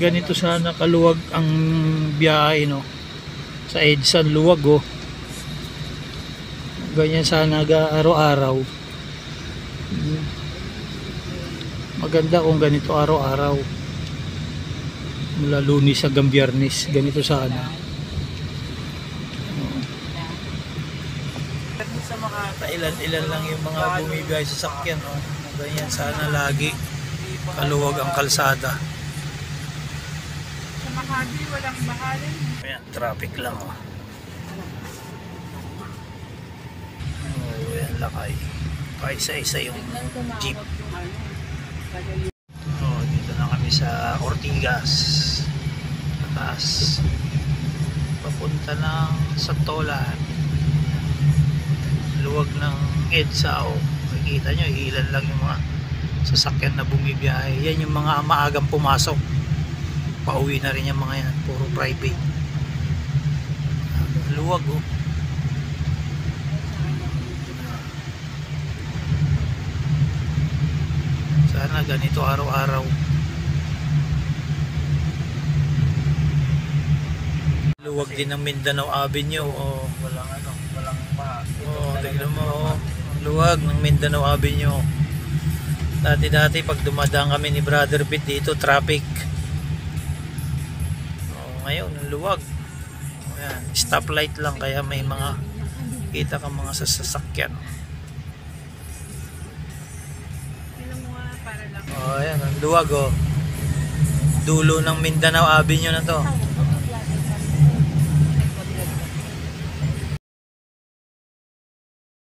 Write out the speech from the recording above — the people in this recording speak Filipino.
ganito sana kaluwag ang biyahe, no? Sa EDSA luwag, oh. Ganyan sana araw-araw. Maganda kung ganito araw-araw. Mula Lunes hanggang Biyernes, ganito sana. Sa mga kailan-ilan lang yung mga bumibiyahe sa sakyan, no? Ganyan sana lagi kaluwag ang kalsada. Sa Makati walang mahalin. Ayan, traffic lang, oh. Oh, ayan, lakay. Paisa-isa yung jeep. Oh, dito na kami sa Ortigas. Taas. Papunta ng Santolan. Luwag ng EDSA, oh. Makikita nyo, ilan lang yung mga sasakyan na bumibiyahe. Yan yung mga maagang pumasok. Pauwi na rin yung mga yan. Puro private. Luwag, oh. Sana ganito araw-araw. Luwag din ng Mindanao Avenue, oh. Walang ano, walang Oh, tignan mo, oh. Luwag ng Mindanao Avenue. Dati pag dumadaan kami ni Brother Pete dito, traffic. Oh, ngayon luwag. Ayan, stoplight lang kaya may mga kita kang mga sasakyan. Oh, ayan, ang luwag, oh. Dulo ng Mindanao Avenue na to.